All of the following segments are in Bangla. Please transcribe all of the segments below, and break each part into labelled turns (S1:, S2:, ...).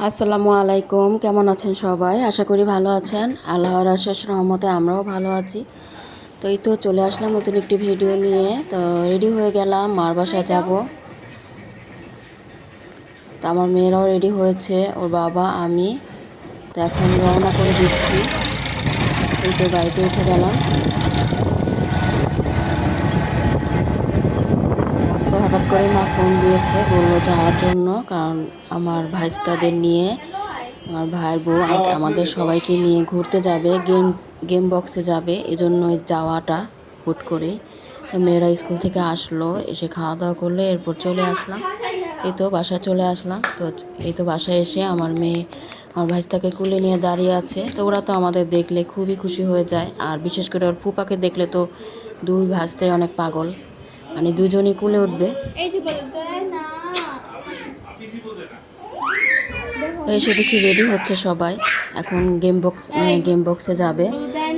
S1: আসসালামু আলাইকুম, কেমন আছেন সবাই? আশা করি ভালো আছেন। আল্লাহর অশেষ রহমতে আমরাও ভালো আছি। তো এই তো চলে আসলাম নতুন একটি ভিডিও নিয়ে। তো রেডি হয়ে গেলাম, মার বাসায় যাব। তো আমার মেয়েরাও রেডি হয়েছে, ওর বাবা, আমি। তো এখন রওনা করে দিচ্ছি। এই তো গাড়িতে উঠে গেলাম। তো হঠাৎ করে মা ফোন দিয়েছে, বললো যাওয়ার জন্য, কারণ আমার ভাইস্তাদের নিয়ে, আমার ভাইয়ের বউ আমাদের সবাইকে নিয়ে ঘুরতে যাবে, গেম বক্সে যাবে, এজন্যই যাওয়াটা হুট করেই। তো মেয়েরা স্কুল থেকে আসলো, এসে খাওয়া দাওয়া করলে এরপর চলে আসলাম। এই তো বাসায় চলে আসলাম। তো এই তো বাসায় এসে আমার মেয়ে আমার ভাইস্তাকে কুলে নিয়ে দাঁড়িয়ে আছে। তো ওরা তো আমাদের দেখলে খুবই খুশি হয়ে যায়, আর বিশেষ করে ওর ফুপাকে দেখলে তো দুই ভাইস্তাই অনেক পাগল, মানে দুজনই কুলে উঠবে। তো এসে দেখি রেডি হচ্ছে সবাই, এখন গেম বক্সে যাবে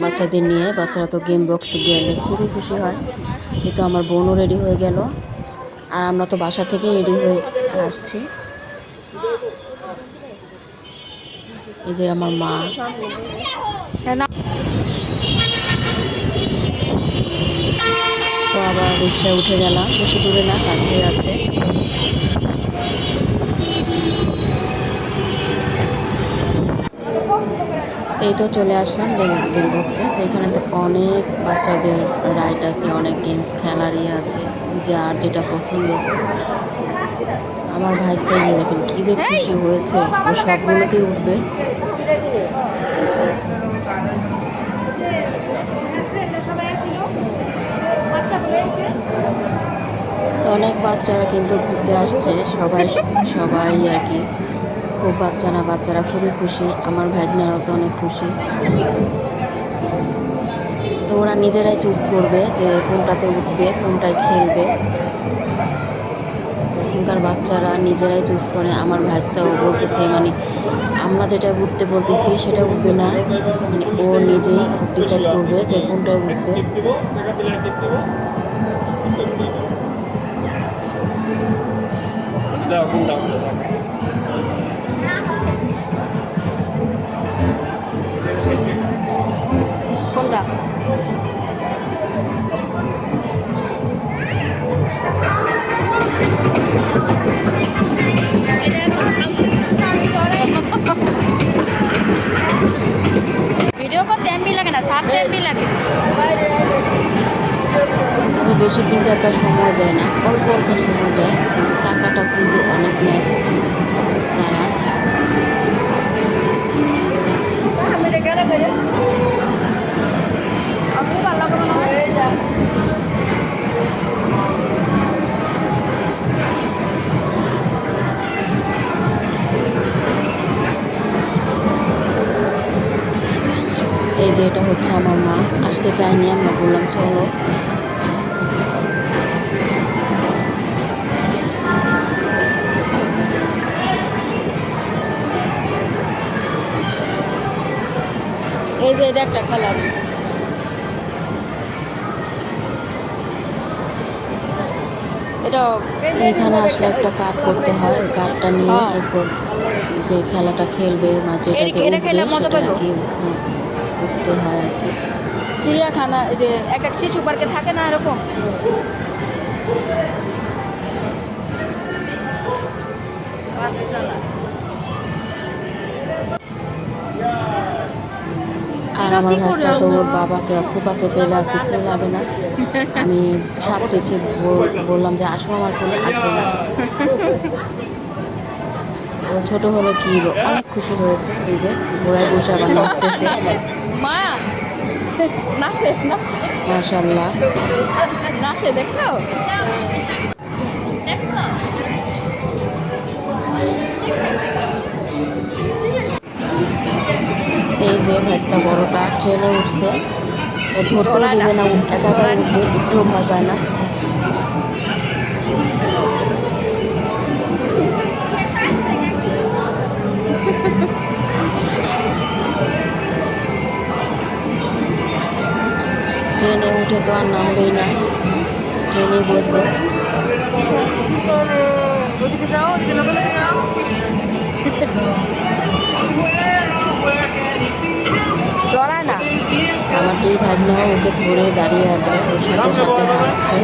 S1: বাচ্চাদের নিয়ে। বাচ্চারা তো গেম বক্সে গেলে খুবই খুশি হয়। কিন্তু আমার বোনও রেডি হয়ে গেল, আর আমরা তো বাসা থেকে রেডি হয়ে আসছি। এই যে আমার মা। তো আবার রিক্সায় উঠে গেলাম, বেশি দূরে না, কাছেই আছে। তো এই তো চলে আসলাম গেম বক্সে। তো এখানে তো অনেক বাচ্চাদের রাইড আছে, অনেক গেমস খেলার আছে, যার যেটা পছন্দ। আমার ভাইস্তাই দেখেন কী যে খুশি হয়েছে, ও সবগুলোতেই উঠবে। তো অনেক বাচ্চারা কিন্তু ঘুরতে আসছে, সবাই সবাই আর কি, খুব বাচ্চারা খুবই খুশি। আমার ভাগ্নেরাও তো অনেক খুশি। তো ওরা নিজেরাই চুজ করবে যে কোনটাতে উঠবে, কোনটায় খেলবে। এখনকার বাচ্চারা নিজেরাই চুজ করে। আমার ভাইস্তাও বলতেছে, মানে আমরা যেটা উঠতে বলতেছি সেটা উঠবে না, মানে ও নিজেই ডিসাইড করবে যে কোনটায় উঠবে। কোনটা?
S2: ভিডিও করতে এমবি লাগে না, সারতে এমবি লাগে।
S1: তবে বেশি কিন্তু একটা সময় দেয় না, অল্প অল্প সময় দেয়, কিন্তু টাকাটা কিন্তু অনেক নেয় তারা। এই যে এটা হচ্ছে আমার মা, আসতে চাইনি, আমরা বললাম চলো।
S2: এই যে এটা একটা খেলার, এটা
S1: এখানে আসলে একটা কার্ড করতে হয়, ওই কার্ডটা নিয়ে এরপর যে খেলাটা খেলবে বা যেটাতে
S2: এটা খেলে
S1: উঠবে
S2: মজা
S1: সেটা আর
S2: পাইবো।
S1: কি উঠতে হয় আর কি।
S2: চিড়িয়াখানা, এই যে এক এক শিশু পার্কে থাকে না এরকম।
S1: আর আমার ভাষা তো ওর বাবাকে ফুপাকে পেলে আর কিছুই লাগে না। আমি সাপ দিচ্ছি, বললাম যে আসো আমার কোলে, আসবো না। ও ছোট হলে কি অনেক খুশি হয়েছে। এই যে ঘোড়ায় বসে আবার নাচতেছে,
S2: মা নাচে নাচে
S1: মাশাআল্লাহ।
S2: নাচে, দেখছো?
S1: এই যে ভাইস্তা বড়টা ট্রেনে উঠছে, ও ধরতেও দিবে না, একা একাই উঠবে, একটুও ভয় পায় না। ট্রেনে উঠে তো আর নামবেই না, ট্রেনেই বসবে।
S2: ওদিকে যাও, ওদিকে যাও।
S1: দুই ভাগনাও ওকে ধরে দাঁড়িয়ে আছে, ওর সাথে সাথে হাঁটছে।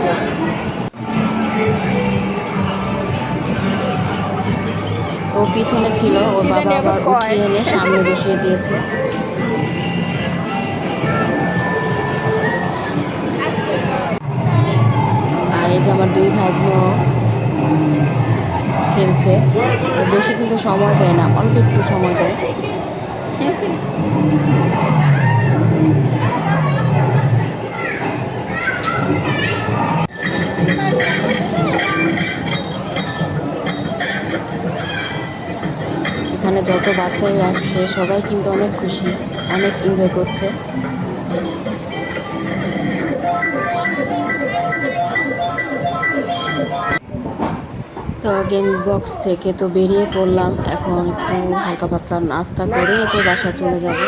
S1: ও পিছনে ছিল, ওর বাবা আবার উঠিয়ে এনে সামনে বসিয়ে দিয়েছে। আর এই যে আমার দুই ভাগ্নো খেলছে। বেশি কিন্তু সময় দেয় না, অল্প একটু সময় দেয়। এখানে যত বাচ্চাই আসছে সবাই কিন্তু অনেক খুশি, অনেক এনজয় করছে। তো গেম বক্স থেকে তো বেরিয়ে পড়লাম, এখন একটু হালকা পাতলা নাস্তা করে তো বাসায় চলে যাব।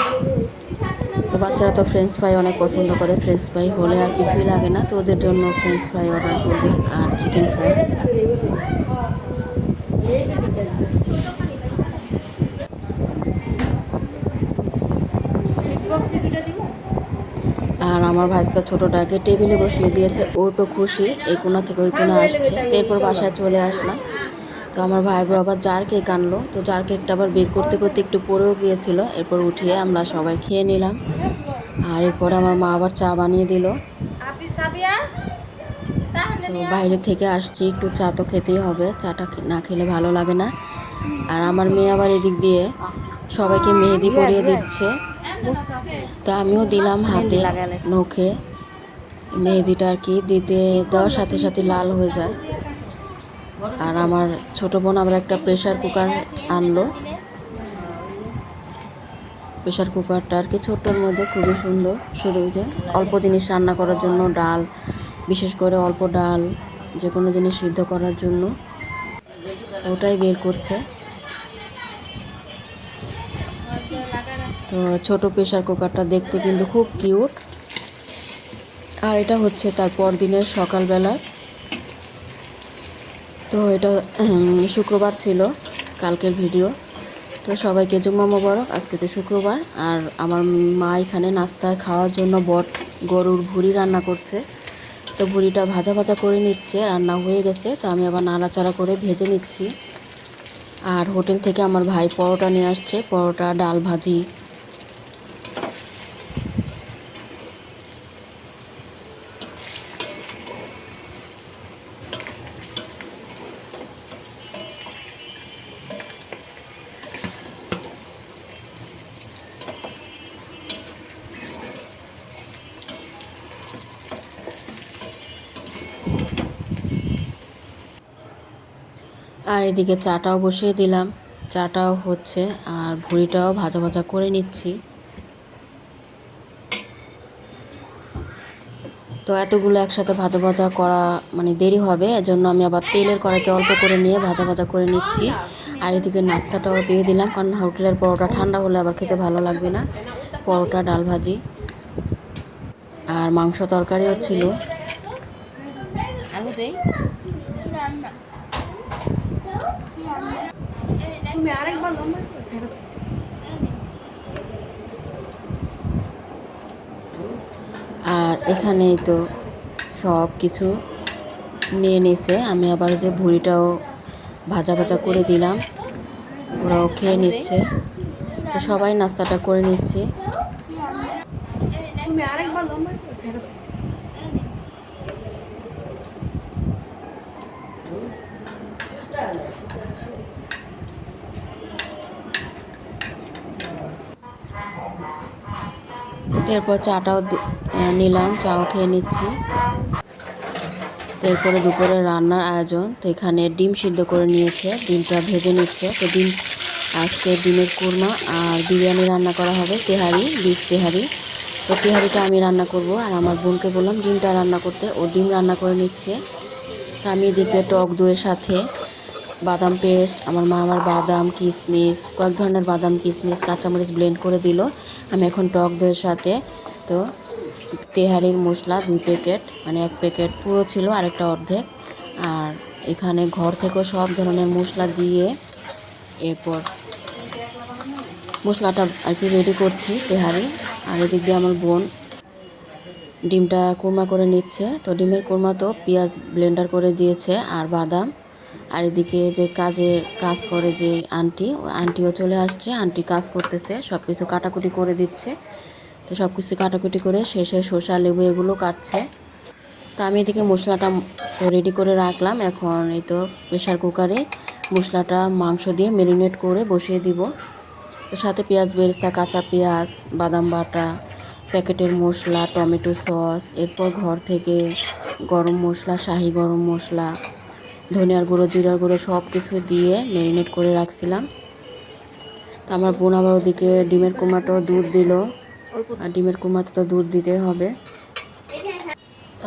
S1: তো বাচ্চারা তো ফ্রেঞ্চ ফ্রাই অনেক পছন্দ করে, ফ্রেঞ্চ ফ্রাই হলে আর কিছুই লাগে না, তো ওদের জন্য ফ্রেঞ্চ ফ্রাই অর্ডার করবে আর চিকেন ফ্রাই। আর আমার ভাইস্তা ছোটোটাকে টেবিলে বসিয়ে দিয়েছে, ও তো খুশি, এই কোণা থেকে ওই কোণা আসছে। এরপর বাসায় চলে আসলাম। তো আমার ভাই বোন আবার জার কেক আনলো, তো জার কেকটা আবার বের করতে করতে একটু পড়েও গিয়েছিল, এরপর উঠিয়ে আমরা সবাই খেয়ে নিলাম। আর এরপর আমার মা আবার চা বানিয়ে দিল। তো বাইরে থেকে আসছি, একটু চা তো খেতেই হবে, চাটা না খেলে ভালো লাগে না। আর আমার মেয়ে আবার এদিক দিয়ে সবাইকে মেহেদি পরিয়ে দিচ্ছে, তো আমিও দিলাম হাতে নখে মেহেদিটা, আর কি দিতে দেওয়ার সাথে সাথে লাল হয়ে যায়। আর আমার ছোট বোন আবার একটা প্রেসার কুকার আনলো। প্রেসার কুকারটা আর কি ছোট্টর মধ্যে খুবই সুন্দর, শুধু যে অল্প জিনিস রান্না করার জন্য, ডাল বিশেষ করে অল্প ডাল যে কোনো জিনিস সিদ্ধ করার জন্য, ওটাই বের করছে। তো ছোট প্রেসার কুকারটা দেখতে কিন্তু খুব কিউট। আর এটা হচ্ছে তার পরদিনের সকালবেলা। তো এটা শুক্রবার ছিল কালকের ভিডিও। তো সবাইকে জুম্মা মোবারক, আজকে তো শুক্রবার। আর আমার মা এখানে নাস্তায় খাওয়ার জন্য গরুর ভুঁড়ি রান্না করছে। তো ভুঁড়িটা ভাজা ভাজা করে নিচ্ছে, রান্না হয়ে গেছে, তো আমি আবার নাড়াচাড়া করে ভেজে নিচ্ছি। আর হোটেল থেকে আমার ভাই পরোটা নিয়ে আসছে, পরোটা, ডাল ভাজি। আর এদিকে চাটাও বসিয়ে দিলাম, চাটাও হচ্ছে, আর ভুঁড়িটাও ভাজা ভাজা করে নিচ্ছি। তো এতগুলো একসাথে ভাজা ভাজা করা মানে দেরি হবে, এজন্য আমি আবার তেলের কড়াইতে অল্প করে নিয়ে ভাজা ভাজা করে নিচ্ছি। আর এদিকে নাস্তাটাও দিয়ে দিলাম, কারণ হোটেলের পরোটা ঠান্ডা হলে আবার খেতে ভালো লাগবে না। পরোটা, ডাল ভাজি আর মাংস তরকারিও ছিল। আর এখানেই তো সব কিছু নিয়ে নিছে, আমি আবার যে ভুঁড়িটাও ভাজা ভাজা করে দিলাম, ওরাও খেয়ে নিচ্ছে। তো সবাই নাস্তাটা করে নিচ্ছি। এরপর চাটাও নিলাম, চাও খেয়ে নিচ্ছি। এরপরে দুপুরে রান্নার আয়োজন, তো এখানে ডিম সিদ্ধ করে নিয়েছে, ডিমটা ভেজে নিচ্ছে। তো আজকে ডিমের কুরমা আর বিরিয়ানি রান্না করা হবে, তেহারি, বিফ তেহারি। তো তেহারিটা আমি রান্না করব, আর আমার বোনকে বললাম ডিমটা রান্না করতে, ও ডিম রান্না করে নিচ্ছে। তো আমি এদিকে টক দইয়ের সাথে বাদাম পেস্ট, আমার মা আমার বাদাম, কিশমিশ, কয়েক ধরনের বাদাম, কিশমিশ, কাঁচামরিচ ব্লেন্ড করে দিল। আমি এখন টক দইয়ের সাথে তো তেহারির মশলা 2 প্যাকেট, মানে 1 প্যাকেট পুরো ছিল, আরেকটা অর্ধেক। আর এখানে ঘর থেকেও সব ধরনের মশলা দিয়ে এরপর মশলাটা আর কি রেডি করছি তেহারি। আর এদিক দিয়ে আমার বোন ডিমটা কুরমা করে নিচ্ছে। তো ডিমের কুরমা তো পেঁয়াজ ব্লেন্ডার করে দিয়েছে আর বাদাম। আর এদিকে যে কাজ করে যে আন্টি, ওই আন্টিও চলে আসছে। আন্টি কাজ করতেছে, সব কিছু কাটাকুটি করে দিচ্ছে। তো সব কিছু কাটাকুটি করে শেষে শসা লেবু এগুলো কাটছে। তো আমি এদিকে মশলাটা তো রেডি করে রাখলাম। এখন এই তো প্রেশার কুকারে মশলাটা মাংস দিয়ে ম্যারিনেট করে বসিয়ে দিব। তো সাথে পেঁয়াজ বেরেস্তা, কাঁচা পেঁয়াজ, বাদাম বাটা, প্যাকেটের মশলা, টমেটো সস, এরপর ঘর থেকে গরম মশলা, শাহি গরম মশলা, ধনিয়ার গুঁড়ো, জিরার গুঁড়ো সব কিছু দিয়ে ম্যারিনেট করে রাখছিলাম। তো আমার বোন আবার ওদিকে ডিমের কুরমাটাও দুধ দিল। আর ডিমের কুরমাতে তো দুধ দিতে হবে।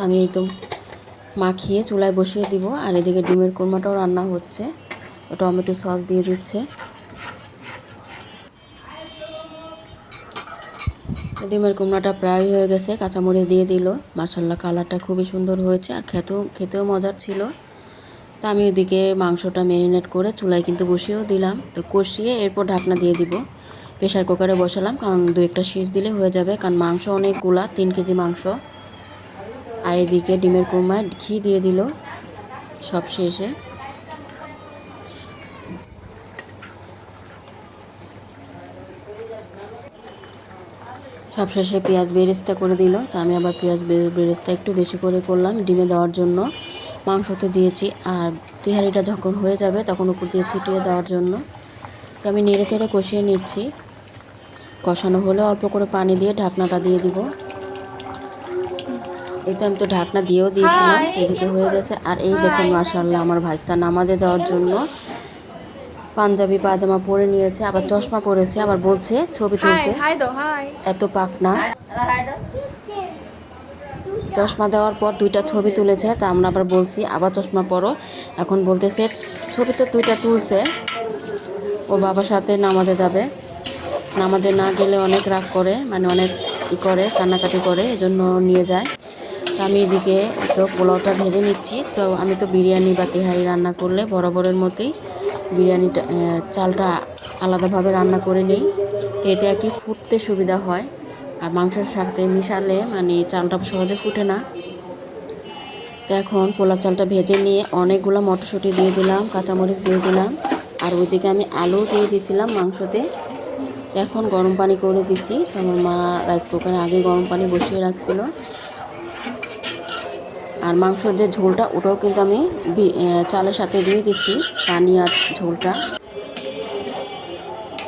S1: আমি এই তো মাখিয়ে চুলায় বসিয়ে দিব। আর এদিকে ডিমের কুরমাটাও রান্না হচ্ছে। তো টমেটো সস দিয়ে দিচ্ছে। ডিমের কুমড়াটা প্রায় হয়ে গেছে, কাঁচামরিচ দিয়ে দিল। মাশাল্লাহ কালারটা খুবই সুন্দর হয়েছে আর খেতেও মজার ছিল। তো আমি ওদিকে মাংসটা ম্যারিনেট করে চুলায় কিন্তু বসিয়েও দিলাম। তো কষিয়ে এরপর ঢাকনা দিয়ে দিব। প্রেশার কুকারে বসালাম, কারণ 2-1টা সিজ দিলে হয়ে যাবে, কারণ মাংস অনেকগুলা, 3 কেজি মাংস। আর এদিকে ডিমের কুরমায় ঘি দিয়ে দিল সব শেষে। সবশেষে পেঁয়াজ বেরেস্তা করে দিল। তো আমি আবার পেঁয়াজ বেরেস্তা একটু বেশি করে করলাম ডিমে দেওয়ার জন্য। মাংসতে দিয়েছি, আর তেহারিটা যখন হয়ে যাবে তখন উপর দিয়ে ছিটিয়ে দেওয়ার জন্য। তো আমি নেড়ে চেড়ে কষিয়ে নিচ্ছি। কষানো হলে অল্প করে পানি দিয়ে ঢাকনাটা দিয়ে দিব। এই তো আমি তো ঢাকনা দিয়েও দিয়েছিলাম, এদিকে হয়ে গেছে। আর এই দেখুন মাশাআল্লাহ আমার ভাইস্তা নামাজে যাওয়ার জন্য পাঞ্জাবি পায়জামা পরে নিয়েছে, আবার চশমা পরেছে, আবার বলছে ছবি তুলতে। এত পাকনা। চশমা দেওয়ার পর 2টা ছবি তুলেছে, তা আমরা আবার বলছি আবার চশমা পরো। এখন বলতেছে ছবি তো 2টা তুলছে, ওর বাবার সাথে নামাজে যাবে। নামাজে না গেলে অনেক রাগ করে, মানে অনেক করে, কান্নাকাটি করে, এজন্য নিয়ে যায়। তো আমি এদিকে তো পোলাওটা ভেজে নিচ্ছি। তো আমি তো বিরিয়ানি বা তেহারি রান্না করলে বরাবরের মতোই বিরিয়ানিটা চালটা আলাদাভাবে রান্না করে নিই। তো এতে আর কি ফুটতে সুবিধা হয়, আর মাংসের সাথে মিশালে মানে চালটা সহজে ফুটে না। তো এখন পোলাও চালটা ভেজে নিয়ে অনেকগুলো মটরশুঁটি দিয়ে দিলাম, কাঁচামরিচ দিয়ে দিলাম, আর ওইদিকে আমি আলু দিয়ে দিয়েছিলাম মাংসতে। এখন গরম পানি করে দিছি। আমার মা রাইস কুকারে আগে গরম পানি বসিয়ে রাখছিল। আর মাংসর যে ঝোলটা ওটাও কিন্তু আমি চালের সাথে দিয়ে দিচ্ছি, পানি আর ঝোলটা।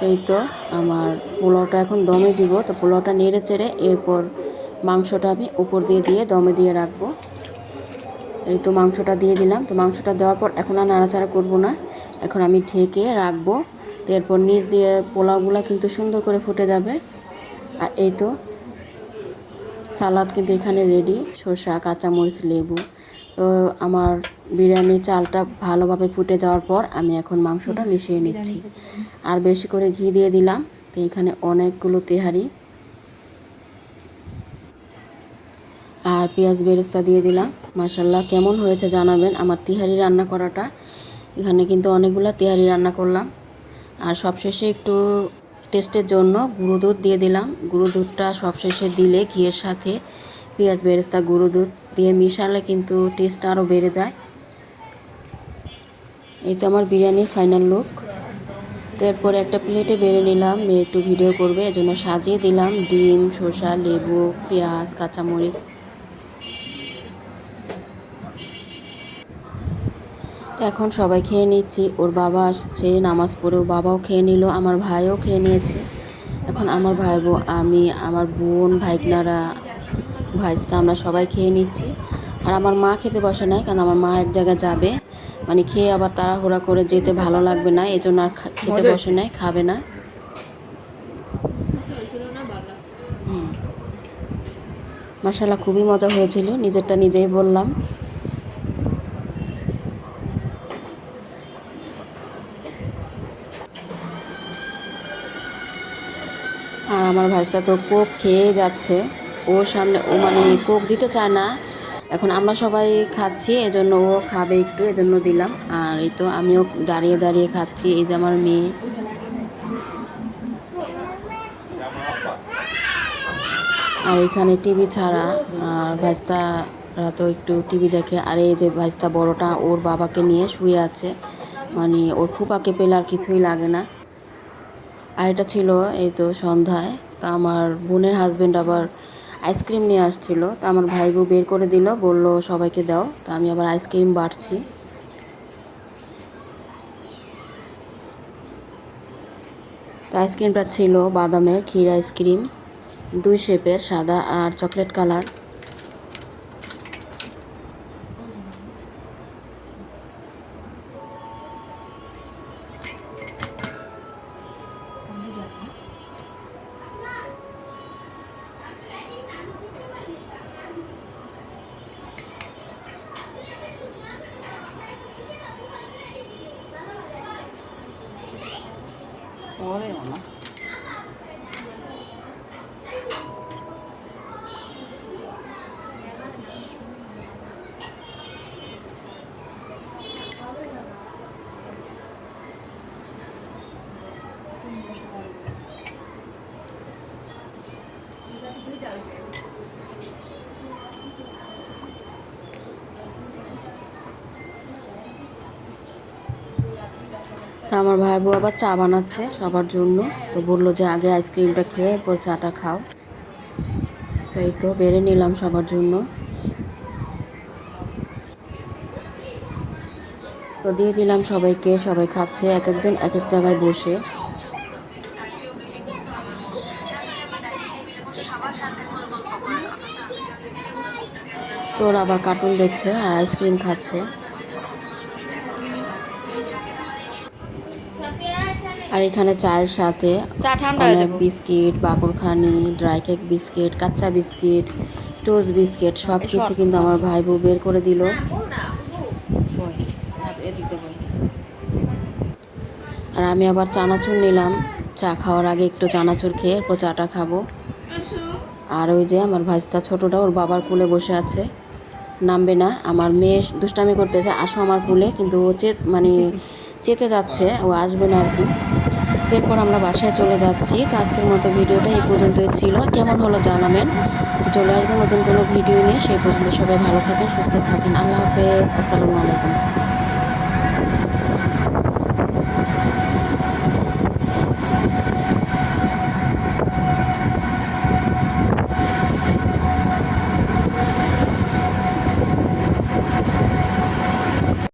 S1: এই তো আমার পোলাওটা এখন দমে দিব। তো পোলাওটা নেড়ে চেড়ে এরপর মাংসটা আমি উপর দিয়ে দমে দিয়ে রাখবো। এই তো মাংসটা দিয়ে দিলাম। তো মাংসটা দেওয়ার পর এখন আর নাড়াচাড়া করব না, এখন আমি ঢেকে রাখবো। তো এরপর নিচ দিয়ে পোলাওগুলো কিন্তু সুন্দর করে ফুটে যাবে। আর এই তো সালাদ কিন্তু এখানে রেডি, শসা, কাঁচামরিচ, লেবু। তো আমার বিরিয়ানির চালটা ভালোভাবে ফুটে যাওয়ার পর আমি এখন মাংসটা মিশিয়ে নিচ্ছি, আর বেশি করে ঘি দিয়ে দিলাম। তো এখানে অনেকগুলো তেহারি আর পেঁয়াজ বেরেস্তা দিয়ে দিলাম। মাশাল্লাহ কেমন হয়েছে জানাবেন আমার তেহারি রান্না করাটা। এখানে কিন্তু অনেকগুলো তেহারি রান্না করলাম। আর সবশেষে একটু টেস্টের জন্য গুঁড়ো দুধ দিয়ে দিলাম। গুঁড়ো দুধটা সবশেষে দিলে ঘিয়ের সাথে পেঁয়াজ বেরেস্তা গুঁড়ো দুধ দিয়ে মিশালে কিন্তু টেস্ট আরও বেড়ে যায়। এই তো আমার বিরিয়ানির ফাইনাল লুক। তো এরপরে একটা প্লেটে বেড়ে নিলাম, মেয়ে একটু ভিডিও করবে এজন্য সাজিয়ে দিলাম ডিম, শসা, লেবু, পেঁয়াজ, কাঁচামরিচ। তো এখন সবাই খেয়ে নিচ্ছি। ওর বাবা আসছে নামাজ পড়ে, ওর বাবাও খেয়ে নিল, আমার ভাইও খেয়ে নিয়েছে। এখন আমার ভাই আমি, আমার বোন, ভাইকনারা, ভাইস্তা, আমরা সবাই খেয়ে নিচ্ছি। আর আমার মা খেতে বসে নাই, কারণ আমার মা এক জায়গায় যাবে, মানে খেয়ে আবার তাড়াহুড়া করে যেতে ভালো লাগবে না, এজন্য আর খেতে বসে নাই, খাবে না। মাশাআল্লাহ খুবই মজা হয়েছিল, নিজেরটা নিজেই বললাম। আর আমার ভাইস্তা তো কোক খেয়ে যাচ্ছে, ওর সামনে ও মানে কোক দিতে চায় না। এখন আমরা সবাই খাচ্ছি, এজন্য ও খাবে একটু, এজন্য দিলাম। আর এই তো আমিও দাঁড়িয়ে দাঁড়িয়ে খাচ্ছি। এই যে আমার মেয়ে। আর এখানে টিভি ছাড়া আর ভাইস্তারা তো একটু টিভি দেখে। আর এই যে ভাইস্তা বড়টা ওর বাবাকে নিয়ে শুয়ে আছে, মানে ওর ফুপাকে পেলে আর কিছুই লাগে না। আর এটা ছিল এই তো সন্ধ্যায়। তো আমার বোনের হাজব্যান্ড আবার আইসক্রিম নিয়ে আসছিল, তো আমার ভাই বউ বের করে দিল, বলল সবাইকে দাও। তো আমি আবার আইসক্রিম বাটছি। তো আইসক্রিমটা ছিল বাদামের ক্ষীর আইসক্রিম, 2 শেপের, সাদা আর চকলেট কালার। তা আমার ভাই বউ আবার চা বানাচ্ছে সবার জন্য। তো বললো যে আগে আইসক্রিমটা খেয়ে এরপর চাটা খাও। তো এই তো বেড়ে নিলাম সবার জন্য। তো দিয়ে দিলাম সবাইকে, সবাই খাচ্ছে এক একজন এক এক জায়গায় বসে। তো ওরা আবার কার্টুন দেখছে আর আইসক্রিম খাচ্ছে। আর এখানে চায়ের সাথে
S2: চা ঠান্ডা হয়ে
S1: অনেক
S2: যাবে।
S1: Biscuit, bakarkhani, dry cake biscuit, কাঁচা বিস্কিট, টোস্ট বিস্কিট সব কিছু কিন্তু আমার ভাই বউ বের করে দিল। আর আমি আবার চানাচুর নিলাম, চা খাওয়ার আগে একটু চানাচুর খেয়ে এরপর চাটা খাবো। আর ওই যে আমার ভাইস্তা ছোটোটা ওর বাবার কোলে বসে আছে, নামবে না। আমার মেয়ে দুষ্টামি করতেছে, আসো আমার কোলে, কিন্তু ও মানে চেতে যাচ্ছে, ও আসবে না আর কি। এরপর আমরা বাসায় চলে যাচ্ছি। তো আজকের মতো ভিডিওটা এই পর্যন্তই ছিল, কেমন হলো জানাবেন। চলে আসবো নতুন কোনো ভিডিও নিয়ে, সেই পর্যন্ত সবাই ভালো থাকেন, সুস্থ থাকেন। আল্লাহ হাফেজ, আসসালামু আলাইকুম।